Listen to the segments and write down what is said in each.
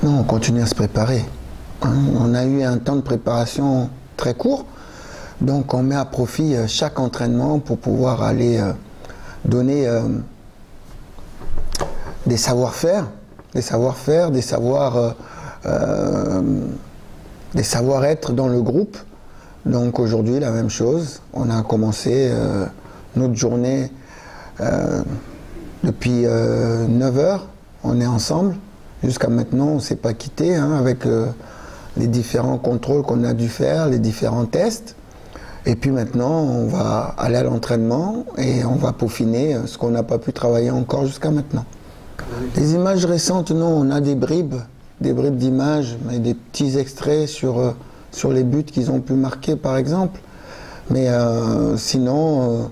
Non, on continue à se préparer. On a eu un temps de préparation très court, donc on met à profit chaque entraînement pour pouvoir aller donner des savoir-faire, des savoir-être dans le groupe. Donc aujourd'hui, la même chose. On a commencé notre journée depuis 9 heures. On est ensemble. Jusqu'à maintenant, on ne s'est pas quitté avec les différents contrôles qu'on a dû faire, les différents tests. Et puis maintenant, on va aller à l'entraînement et on va peaufiner ce qu'on n'a pas pu travailler encore jusqu'à maintenant. Les images récentes, non, on a des bribes d'images, mais des petits extraits sur les buts qu'ils ont pu marquer, par exemple. Mais sinon,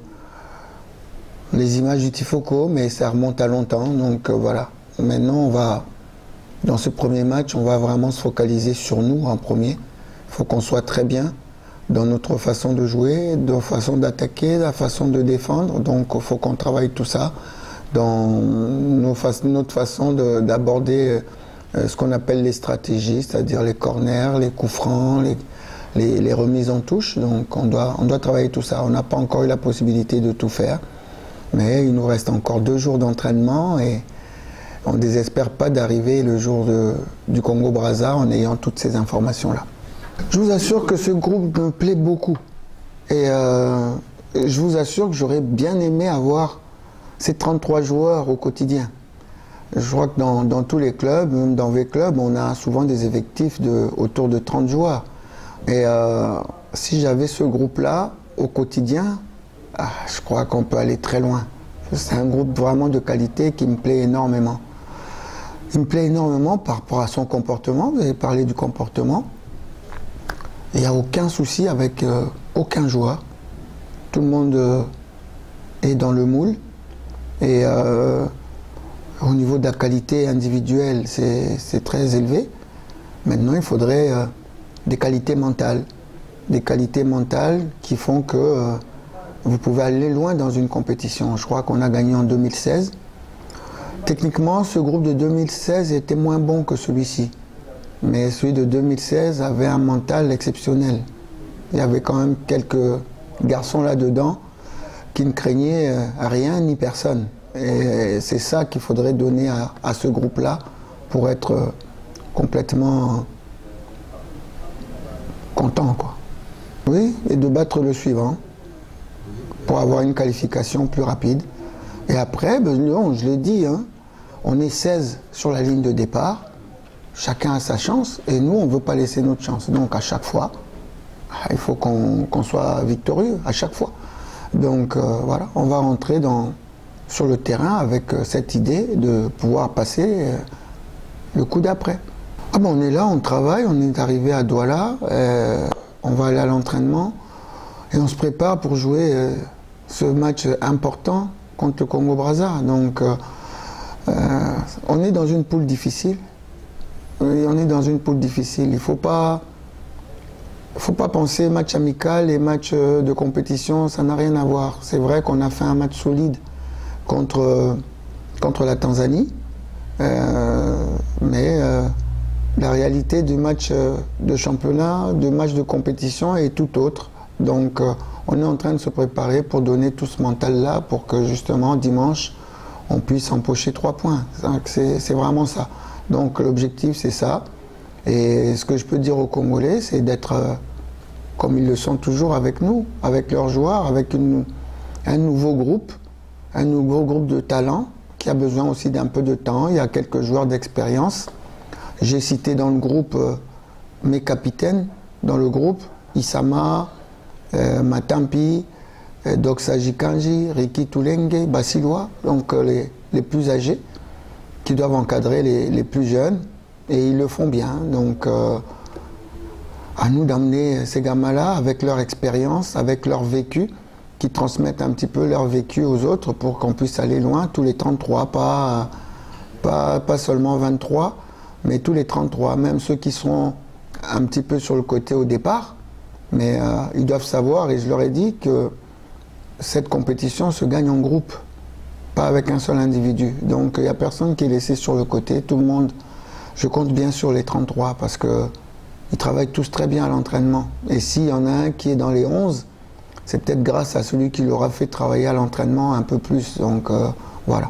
les images du Tifoco, mais ça remonte à longtemps, donc voilà. Maintenant, dans ce premier match, on va vraiment se focaliser sur nous en premier. Il faut qu'on soit très bien dans notre façon de jouer, dans la façon d'attaquer, la façon de défendre. Donc il faut qu'on travaille tout ça dans notre façon d'aborder ce qu'on appelle les stratégies, c'est-à-dire les corners, les coups francs, les remises en touche. Donc on doit travailler tout ça. On n'a pas encore eu la possibilité de tout faire, mais il nous reste encore 2 jours d'entraînement et on ne désespère pas d'arriver le jour du Congo-Brazza en ayant toutes ces informations-là. Je vous assure que ce groupe me plaît beaucoup. Et je vous assure que j'aurais bien aimé avoir ces 33 joueurs au quotidien. Je crois que dans tous les clubs, même dans les clubs, on a souvent des effectifs autour de 30 joueurs. Et si j'avais ce groupe-là au quotidien, je crois qu'on peut aller très loin. C'est un groupe vraiment de qualité qui me plaît énormément. Il me plaît énormément par rapport à son comportement. Vous avez parlé du comportement. Il n'y a aucun souci avec aucun joueur. Tout le monde est dans le moule. Et au niveau de la qualité individuelle, c'est très élevé. Maintenant, il faudrait des qualités mentales. Des qualités mentales qui font que vous pouvez aller loin dans une compétition. Je crois qu'on a gagné en 2016. Techniquement, ce groupe de 2016 était moins bon que celui-ci. Mais celui de 2016 avait un mental exceptionnel. Il y avait quand même quelques garçons là-dedans qui ne craignaient rien ni personne. Et c'est ça qu'il faudrait donner à ce groupe-là pour être complètement content, quoi. Oui, et de battre le suivant pour avoir une qualification plus rapide. Et après, non, je l'ai dit, on est 16 sur la ligne de départ. Chacun a sa chance et nous, on ne veut pas laisser notre chance. Donc à chaque fois, il faut qu'on soit victorieux, à chaque fois. Donc voilà, on va rentrer sur le terrain avec cette idée de pouvoir passer le coup d'après. On est là, on travaille, on est arrivé à Douala, on va aller à l'entraînement et on se prépare pour jouer ce match important contre le Congo-Brazza. Donc on est dans une poule difficile. On est dans une poule difficile. Il ne faut pas penser match amical et match de compétition, ça n'a rien à voir. C'est vrai qu'on a fait un match solide contre la Tanzanie, mais la réalité du match de championnat, du match de compétition est tout autre. Donc on est en train de se préparer pour donner tout ce mental-là pour que justement dimanche, on puisse empocher 3 points. C'est vraiment ça. Donc l'objectif, c'est ça. Et ce que je peux dire aux Congolais, c'est d'être comme ils le sont toujours avec nous, avec leurs joueurs, avec un nouveau groupe de talents qui a besoin aussi d'un peu de temps. Il y a quelques joueurs d'expérience. J'ai cité dans le groupe mes capitaines, dans le groupe, Isama, Matampi, Doxaji Kanji, Riki Tulenge, Basiloa, donc les plus âgés, qui doivent encadrer les plus jeunes, et ils le font bien. Donc, à nous d'amener ces gamins-là avec leur expérience, avec leur vécu, qui transmettent un petit peu leur vécu aux autres pour qu'on puisse aller loin, tous les 33, pas seulement 23, mais tous les 33, même ceux qui sont un petit peu sur le côté au départ, mais ils doivent savoir, et je leur ai dit, que cette compétition se gagne en groupe, pas avec un seul individu. Donc il n'y a personne qui est laissé sur le côté, tout le monde Je compte bien sur les 33 parce que ils travaillent tous très bien à l'entraînement. Et s'il y en a un qui est dans les 11, c'est peut-être grâce à celui qui leur a fait travailler à l'entraînement un peu plus. Donc voilà.